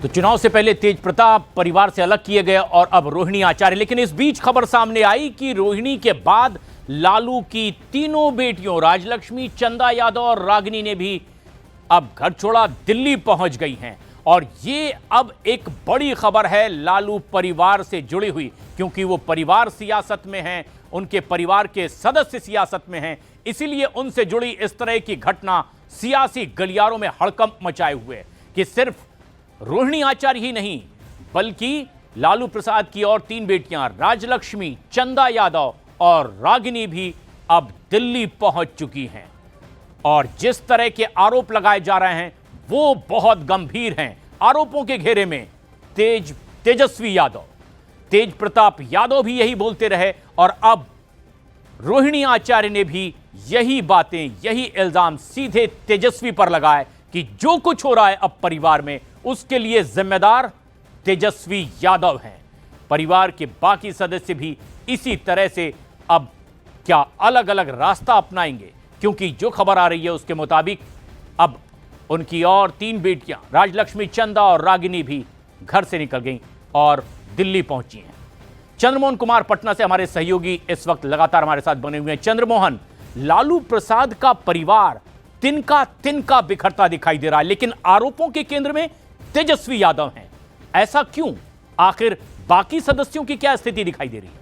तो चुनाव से पहले तेज प्रताप परिवार से अलग किए गए और अब रोहिणी आचार्य। लेकिन इस बीच खबर सामने आई कि रोहिणी के बाद लालू की तीनों बेटियों राजलक्ष्मी, चंदा यादव और रागिनी ने भी अब घर छोड़ा, दिल्ली पहुंच गई हैं। और ये अब एक बड़ी खबर है लालू परिवार से जुड़ी हुई, क्योंकि वो परिवार सियासत में हैं, उनके परिवार के सदस्य सियासत में हैं, इसीलिए उनसे जुड़ी इस तरह की घटना सियासी गलियारों में हड़कंप मचाए हुए कि सिर्फ रोहिणी आचार्य ही नहीं बल्कि लालू प्रसाद की और तीन बेटियां राजलक्ष्मी, चंदा यादव और रागिनी भी अब दिल्ली पहुंच चुकी हैं। और जिस तरह के आरोप लगाए जा रहे हैं वो बहुत गंभीर हैं। आरोपों के घेरे में तेजस्वी यादव, तेज प्रताप यादव भी यही बोलते रहे और अब रोहिणी आचार्य ने भी यही बातें, यही इल्जाम सीधे तेजस्वी पर लगाए कि जो कुछ हो रहा है अब परिवार में उसके लिए जिम्मेदार तेजस्वी यादव हैं। परिवार के बाकी सदस्य भी इसी तरह से अब क्या अलग अलग रास्ता अपनाएंगे, क्योंकि जो खबर आ रही है उसके मुताबिक अब उनकी और तीन बेटियां राजलक्ष्मी, चंदा और रागिनी भी घर से निकल गईं और दिल्ली पहुंची हैं। चंद्रमोहन कुमार पटना से हमारे सहयोगी इस वक्त लगातार हमारे साथ बने हुए हैं। चंद्रमोहन, लालू प्रसाद का परिवार तिनका तिनका बिखरता दिखाई दे रहा है, लेकिन आरोपों के केंद्र में तेजस्वी यादव हैं। ऐसा क्यों? आखिर बाकी सदस्यों की क्या स्थिति दिखाई दे रही है?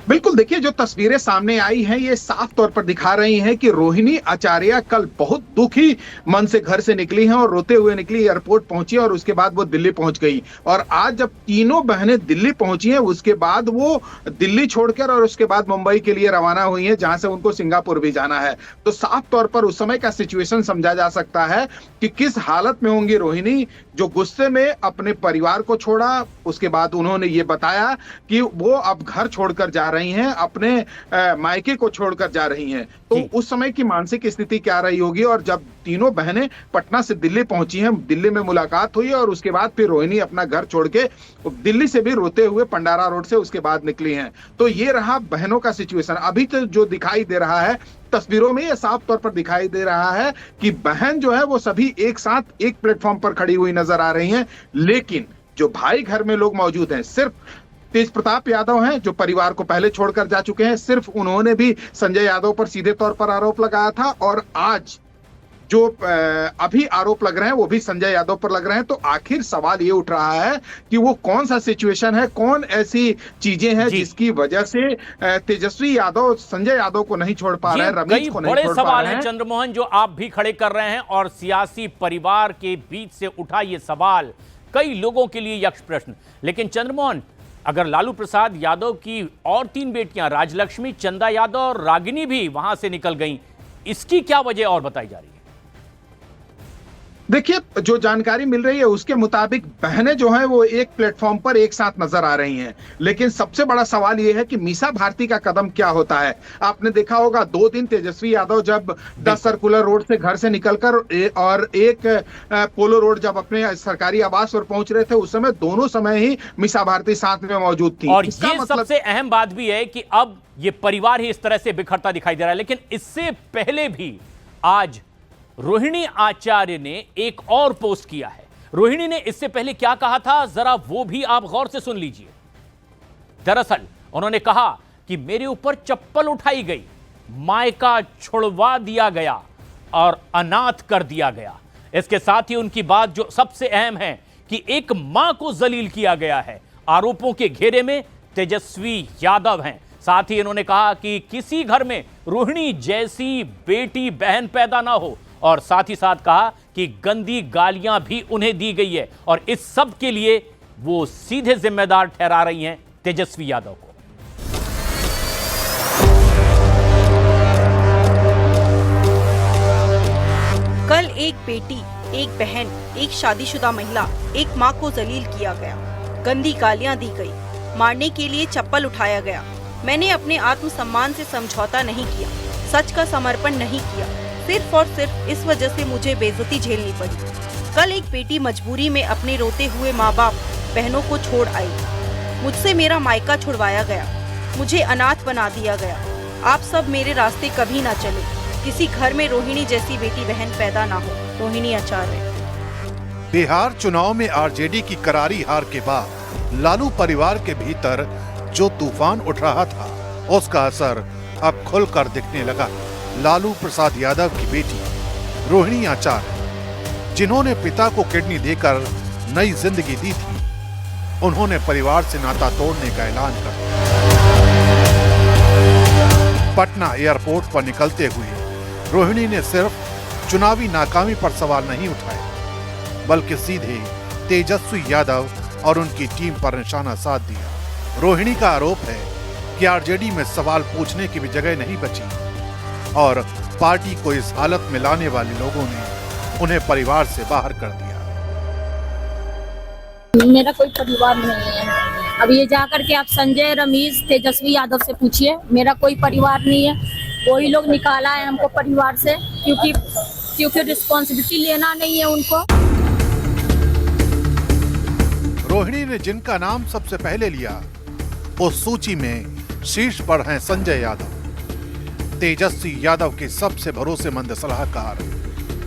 बिल्कुल, देखिए जो तस्वीरें सामने आई हैं ये साफ तौर पर दिखा रही हैं कि रोहिणी आचार्य कल बहुत दुखी मन से घर से निकली हैं और रोते हुए निकली, एयरपोर्ट पहुंची और उसके बाद वो दिल्ली पहुंच गई। और आज जब तीनों बहनें दिल्ली पहुंची हैं उसके बाद वो दिल्ली छोड़कर और उसके बाद मुंबई के लिए रवाना हुई हैं, जहां से उनको सिंगापुर भी जाना है। तो साफ तौर पर उस समय का सिचुएशन समझा जा सकता है कि किस हालत में होंगी रोहिणी, जो गुस्से में अपने परिवार को छोड़ा। उसके बाद उन्होंने ये बताया कि वो अब घर छोड़कर जा रही हैं, अपने मायके को छोड़कर जा रही हैं। तो उस समय की मानसिक स्थिति क्या रही होगी। और जब तीनों बहनें पटना से दिल्ली पहुंची हैं, दिल्ली में मुलाकात हुई और उसके बाद फिर रोहिणी अपना घर छोड़ के दिल्ली से भी रोते हुए पंडारा रोड से उसके बाद निकली हैं। तो ये रहा बहनों का सिचुएशन। अभी तो जो दिखाई दे रहा है तस्वीरों में, ये साफ तौर पर दिखाई दे रहा है कि बहन जो है वो सभी एक साथ एक प्लेटफॉर्म पर खड़ी हुई नजर आ रही हैं। लेकिन जो भाई घर में लोग मौजूद हैं, सिर्फ तेज प्रताप यादव हैं जो परिवार को पहले छोड़कर जा चुके हैं। सिर्फ उन्होंने भी संजय यादव पर सीधे तौर पर आरोप लगाया था और आज जो अभी आरोप लग रहे हैं वो भी संजय यादव पर लग रहे हैं। तो आखिर सवाल ये उठ रहा है कि वो कौन सा सिचुएशन है, कौन ऐसी चीजें हैं जिसकी वजह से तेजस्वी यादव संजय यादव को नहीं छोड़ पा रहे हैं, रमेश को नहीं छोड़ पा रहे हैं। बड़े सवाल हैं चंद्रमोहन जो आप भी खड़े कर रहे हैं और सियासी परिवार के बीच से उठा ये सवाल कई लोगों के लिए यक्ष प्रश्न। लेकिन चंद्रमोहन, अगर लालू प्रसाद यादव की और तीन बेटियां राजलक्ष्मी, चंदा यादव और रागिनी भी वहां से निकल गईं, इसकी क्या वजह और बताई जा रही है? देखिए, जो जानकारी मिल रही है उसके मुताबिक बहनें जो हैं वो एक प्लेटफॉर्म पर एक साथ नजर आ रही हैं। लेकिन सबसे बड़ा सवाल ये है कि मीसा भारती का कदम क्या होता है। आपने देखा होगा 2 दिन तेजस्वी यादव जब 10 सर्कुलर रोड से घर से निकलकर और एक पोलो रोड जब अपने सरकारी आवास पर पहुंच रहे थे, उस समय दोनों समय ही मीसा भारती साथ में मौजूद थी। और ये सबसे अहम बात भी है कि अब ये परिवार ही इस तरह से बिखरता दिखाई दे रहा है। लेकिन इससे पहले भी आज रोहिणी आचार्य ने एक और पोस्ट किया है। रोहिणी ने इससे पहले क्या कहा था, जरा वो भी आप गौर से सुन लीजिए। दरअसल उन्होंने कहा कि मेरे ऊपर चप्पल उठाई गई, मायका छुड़वा दिया गया और अनाथ कर दिया गया। इसके साथ ही उनकी बात जो सबसे अहम है कि एक मां को जलील किया गया है। आरोपों के घेरे में तेजस्वी यादव हैं। साथ ही इन्होंने कहा कि किसी घर में रोहिणी जैसी बेटी बहन पैदा ना हो और साथ ही साथ कहा कि गंदी गालियां भी उन्हें दी गई है और इस सब के लिए वो सीधे जिम्मेदार ठहरा रही हैं तेजस्वी यादव को। कल एक बेटी, एक बहन, एक शादीशुदा महिला, एक मां को जलील किया गया, गंदी गालियां दी गई, मारने के लिए चप्पल उठाया गया। मैंने अपने आत्मसम्मान से समझौता नहीं किया, सच का समर्पण नहीं किया। सिर्फ और सिर्फ इस वजह से मुझे बेइज्जती झेलनी पड़ी। कल एक बेटी मजबूरी में अपने रोते हुए माँ बाप, बहनों को छोड़ आई। मुझसे मेरा मायका छुड़वाया गया, मुझे अनाथ बना दिया गया। आप सब मेरे रास्ते कभी ना चले। किसी घर में रोहिणी जैसी बेटी बहन पैदा ना हो। रोहिणी आचार्य। बिहार चुनाव में आरजेडी की करारी हार के बाद लालू परिवार के भीतर जो तूफान उठ रहा था, उसका असर अब खुलकर दिखने लगा। लालू प्रसाद यादव की बेटी रोहिणी आचार्य, जिन्होंने पिता को किडनी देकर नई जिंदगी दी थी, उन्होंने परिवार से नाता तोड़ने का ऐलान कर दिया। पटना एयरपोर्ट पर निकलते हुए रोहिणी ने सिर्फ चुनावी नाकामी पर सवाल नहीं उठाए, बल्कि सीधे तेजस्वी यादव और उनकी टीम पर निशाना साध दिया। रोहिणी का आरोप है कि आरजेडी में सवाल पूछने की भी जगह नहीं बची और पार्टी को इस हालत में लाने वाले लोगों ने उन्हें परिवार से बाहर कर दिया। मेरा कोई परिवार नहीं है। अब ये जाकर के आप संजय, रमेश, तेजस्वी यादव से पूछिए, मेरा कोई परिवार नहीं है। वही लोग निकाला है हमको परिवार से, क्योंकि रिस्पॉन्सिबिलिटी लेना नहीं है उनको। रोहिणी ने जिनका नाम सबसे पहले लिया, उस सूची में शीर्ष पर हैं संजय यादव, तेजस्वी यादव के सबसे भरोसेमंद सलाहकार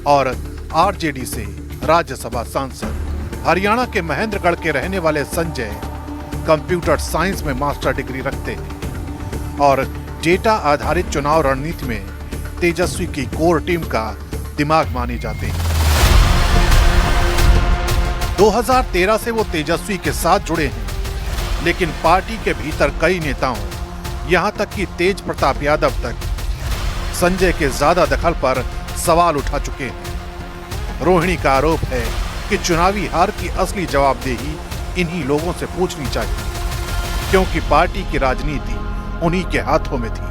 और आरजेडी से राज्यसभा सांसद। हरियाणा के महेंद्रगढ़ के रहने वाले संजय कंप्यूटर साइंस में मास्टर डिग्री रखते हैं और डेटा आधारित चुनाव रणनीति में तेजस्वी की कोर टीम का दिमाग माने जाते हैं। 2013 से वो तेजस्वी के साथ जुड़े हैं, लेकिन पार्टी के भीतर कई नेताओं, यहां तक कि तेज प्रताप यादव तक संजय के ज्यादा दखल पर सवाल उठा चुके हैं। रोहिणी का आरोप है कि चुनावी हार की असली जवाबदेही इन्हीं लोगों से पूछनी चाहिए, क्योंकि पार्टी की राजनीति उन्हीं के हाथों में थी।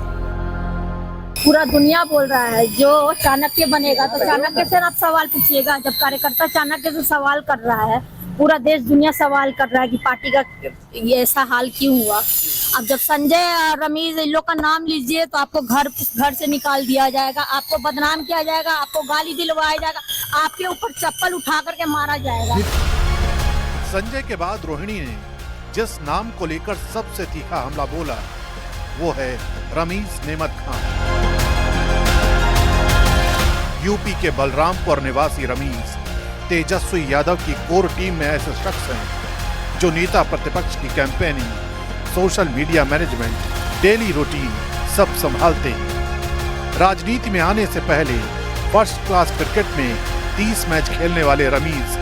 पूरा दुनिया बोल रहा है जो चाणक्य बनेगा तो चाणक्य से आप सवाल पूछिएगा। जब कार्यकर्ता चाणक्य से सवाल कर रहा है, पूरा देश दुनिया सवाल कर रहा है कि पार्टी का ये ऐसा हाल क्यों हुआ। अब जब संजय, रमेश, इन लोग का नाम लीजिए तो आपको घर से निकाल दिया जाएगा, आपको बदनाम किया जाएगा, आपको गाली दिलवाया जाएगा, आपके ऊपर चप्पल उठा करके मारा जाएगा। संजय के बाद रोहिणी ने जिस नाम को लेकर सबसे तीखा हमला बोला, वो है रमीज नेमत खान। यूपी के बलरामपुर निवासी रमीज तेजस्वी यादव की कोर टीम में ऐसे शख्स हैं जो नेता प्रतिपक्ष की campaigning, social media management, daily routine सब संभालते हैं। राजनीति में आने से पहले फर्स्ट क्लास क्रिकेट में 30 मैच खेलने वाले रमीज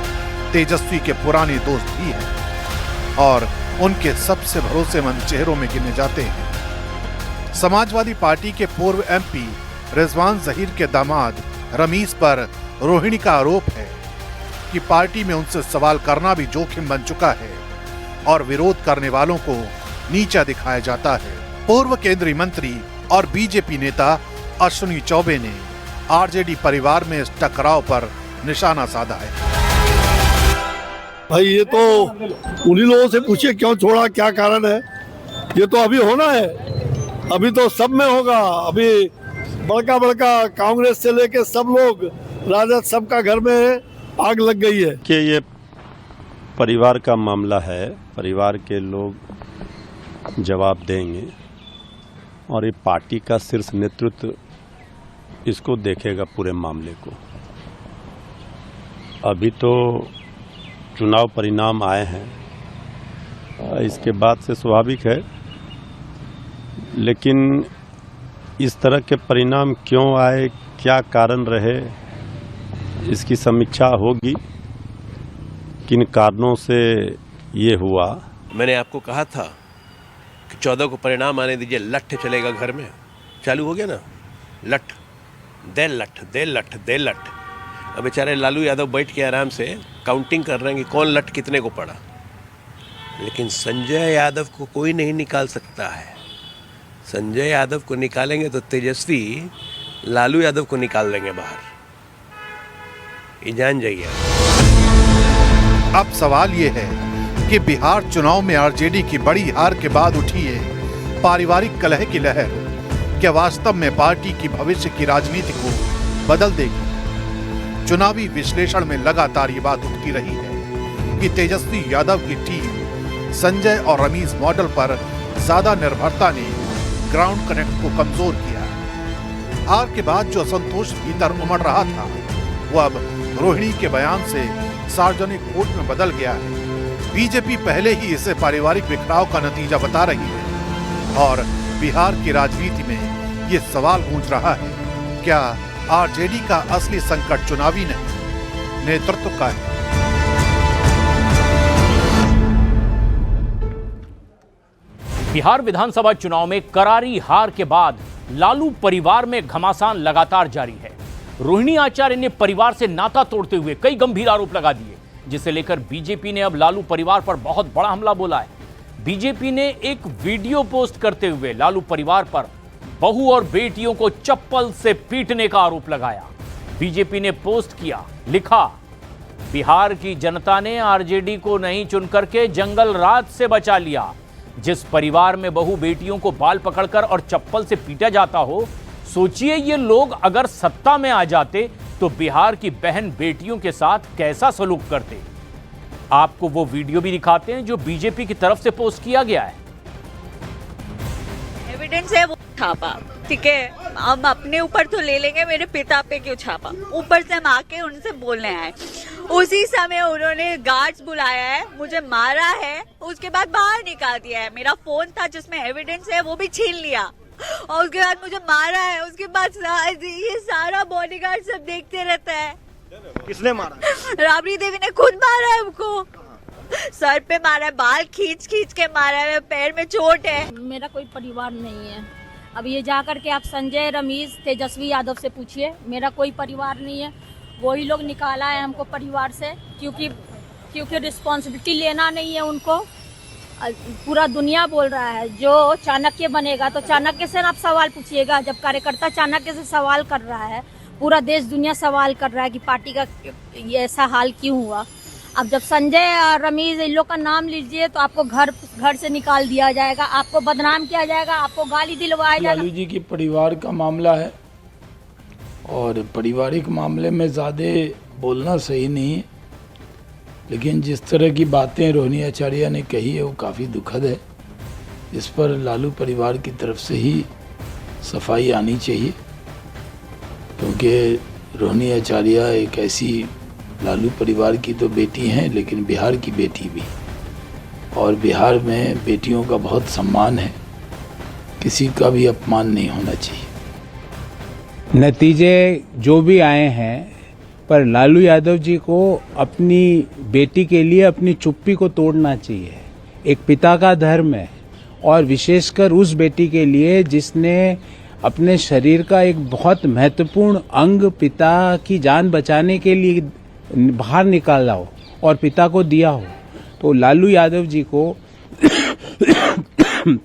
तेजस्वी के पुराने दोस्त भी हैं और उनके सबसे भरोसेमंद चेहरों में गिने जाते हैं। समाजवादी पार्टी के पूर्व एमपी रिजवान जहीर के दामाद रमीज पर रोहिणी का आरोप है कि पार्टी में उनसे सवाल करना भी जोखिम बन चुका है और विरोध करने वालों को नीचा दिखाया जाता है। पूर्व केंद्रीय मंत्री और बीजेपी नेता अश्विनी चौबे ने आरजेडी परिवार में इस टकराव पर निशाना साधा है। भाई ये तो उन्हीं लोगों से पूछिए क्यों छोड़ा, क्या कारण है। ये तो अभी होना है, अभी तो सब में होगा। अभी बड़का कांग्रेस से लेके सब लोग, राजद, सबका घर में आग लग गई है कि ये परिवार का मामला है, परिवार के लोग जवाब देंगे और ये पार्टी का शीर्ष नेतृत्व इसको देखेगा पूरे मामले को। अभी तो चुनाव परिणाम आए हैं, इसके बाद से स्वाभाविक है, लेकिन इस तरह के परिणाम क्यों आए, क्या कारण रहे, इसकी समीक्षा होगी। किन कारणों से ये हुआ। मैंने आपको कहा था कि 14 को परिणाम आने दीजिए, लठ चलेगा घर में। चालू हो गया ना, लठ दे लठ दे लठ दे लठ। अब बेचारे लालू यादव बैठ के आराम से काउंटिंग कर रहे हैं कि कौन लठ कितने को पड़ा, लेकिन संजय यादव को कोई नहीं निकाल सकता है। संजय यादव को निकालेंगे तो तेजस्वी लालू यादव को निकाल देंगे बाहर, ये जान जाइए। अब सवाल ये है कि बिहार चुनाव में आरजेडी की बड़ी हार के बाद उठी है पारिवारिक कलह की लहर क्या वास्तव में पार्टी की भविष्य की राजनीति को बदल देगी। चुनावी विश्लेषण में लगातार ये बात उठती रही है कि तेजस्वी यादव की टीम संजय और रमीज मॉडल पर ज्यादा निर्भरता ने ग्राउंड कनेक्ट को कमजोर किया। हार के बाद जो असंतोष भीतर उमड़ रहा था, वो अब रोहिणी के बयान से सार्वजनिक कोर्ट में बदल गया है। बीजेपी पहले ही इसे पारिवारिक बिखराव का नतीजा बता रही है और बिहार की राजनीति में ये सवाल गूंज रहा है, क्या आरजेडी का असली संकट चुनावी नहीं, नेतृत्व का है? बिहार विधानसभा चुनाव में करारी हार के बाद लालू परिवार में घमासान लगातार जारी है। रोहिणी आचार्य ने परिवार से नाता तोड़ते हुए कई गंभीर आरोप लगा दिए, जिसे लेकर बीजेपी ने अब लालू परिवार पर बहुत बड़ा हमला बोला है। बीजेपी ने एक वीडियो पोस्ट करते हुए लालू परिवार पर बहू और बेटियों को चप्पल से पीटने का आरोप लगाया। बीजेपी ने पोस्ट किया, लिखा, बिहार की जनता ने आरजेडी को नहीं चुनकर के जंगल राज से बचा लिया। जिस परिवार में बहू बेटियों को बाल पकड़कर और चप्पल से पीटा जाता हो, सोचिए ये लोग अगर सत्ता में आ जाते तो बिहार की बहन बेटियों के साथ कैसा सलूक करते। आपको वो वीडियो भी दिखाते हैं जो बीजेपी की तरफ से पोस्ट किया गया है। एविडेंस है वो छापा, ठीक है, हम अपने ऊपर तो ले लेंगे, मेरे पिता पे क्यों छापा? ऊपर से हम आके उनसे बोलने आए, उसी समय उन्होंने गार्ड्स बुलाया है, मुझे मारा है, उसके बाद बाहर निकाल दिया है। मेरा फोन था जिसमें एविडेंस है वो भी छीन लिया और उसके बाद मुझे मारा है। उसके बाद ये सारा बॉडीगार्ड सब देखते रहता है। किसने मारा? राबड़ी देवी ने खुद मारा है हमको, सर पे मारा है, बाल खींच खींच के मारा है, पैर में चोट है। मेरा कोई परिवार नहीं है। अब ये जाकर के आप संजय, रमेश, तेजस्वी यादव से पूछिए, मेरा कोई परिवार नहीं है। वही लोग निकाला है हमको परिवार से, क्योंकि रिस्पॉन्सिबिलिटी लेना नहीं है उनको। पूरा दुनिया बोल रहा है जो चाणक्य बनेगा तो चाणक्य से आप सवाल पूछिएगा। जब कार्यकर्ता चाणक्य से सवाल कर रहा है, पूरा देश दुनिया सवाल कर रहा है कि पार्टी का ये ऐसा हाल क्यों हुआ। अब जब संजय और रमेश इन लोग का नाम लीजिए तो आपको घर से निकाल दिया जाएगा, आपको बदनाम किया जाएगा, आपको गाली दिलवाया जाएगा। लालू जी की परिवार का मामला है और पारिवारिक मामले में ज़्यादा बोलना सही नहीं है, लेकिन जिस तरह की बातें रोहिणी आचार्य ने कही है वो काफ़ी दुखद है। इस पर लालू परिवार की तरफ से ही सफाई आनी चाहिए, क्योंकि रोहिणी आचार्य एक ऐसी लालू परिवार की तो बेटी हैं, लेकिन बिहार की बेटी भी, और बिहार में बेटियों का बहुत सम्मान है, किसी का भी अपमान नहीं होना चाहिए। नतीजे जो भी आए हैं, पर लालू यादव जी को अपनी बेटी के लिए अपनी चुप्पी को तोड़ना चाहिए। एक पिता का धर्म है, और विशेषकर उस बेटी के लिए जिसने अपने शरीर का एक बहुत महत्वपूर्ण अंग पिता की जान बचाने के लिए बाहर निकाला हो और पिता को दिया हो। तो लालू यादव जी को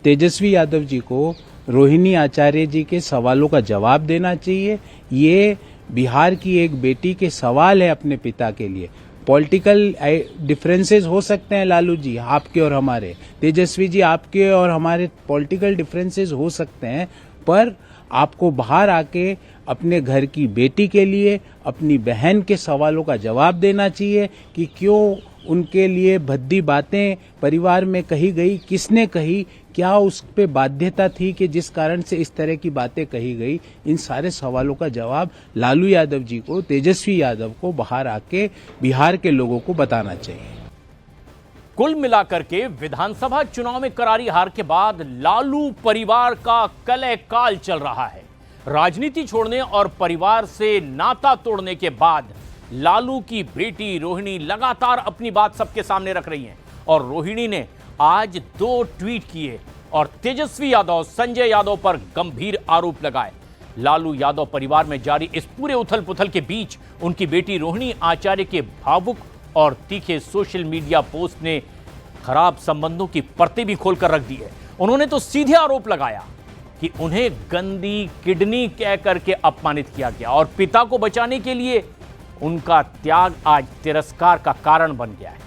तेजस्वी यादव जी को रोहिणी आचार्य जी के सवालों का जवाब देना चाहिए। ये बिहार की एक बेटी के सवाल है अपने पिता के लिए। पॉलिटिकल डिफरेंसेस हो सकते हैं लालू जी आपके और हमारे, तेजस्वी जी आपके और हमारे पॉलिटिकल डिफरेंसेस हो सकते हैं, पर आपको बाहर आके अपने घर की बेटी के लिए अपनी बहन के सवालों का जवाब देना चाहिए कि क्यों उनके लिए भद्दी बातें परिवार में कही गई, किसने कही, क्या उस पे बाध्यता थी कि जिस कारण से इस तरह की बातें कही गई। इन सारे सवालों का जवाब लालू यादव जी को, तेजस्वी यादव को बाहर आके बिहार के लोगों को बताना चाहिए। कुल मिलाकर के विधानसभा चुनाव में करारी हार के बाद लालू परिवार का कलह काल चल रहा है। राजनीति छोड़ने और परिवार से नाता तोड़ने के बाद लालू की बेटी रोहिणी लगातार अपनी बात सबके सामने रख रही हैं, और रोहिणी ने आज 2 ट्वीट किए और तेजस्वी यादव, संजय यादव पर गंभीर आरोप लगाए। लालू यादव परिवार में जारी इस पूरे उथल पुथल के बीच उनकी बेटी रोहिणी आचार्य के भावुक और तीखे सोशल मीडिया पोस्ट ने खराब संबंधों की परतें भी खोलकर रख दी है। उन्होंने तो सीधे आरोप लगाया कि उन्हें गंदी किडनी कह करके अपमानित किया गया और पिता को बचाने के लिए उनका त्याग आज तिरस्कार का कारण बन गया है।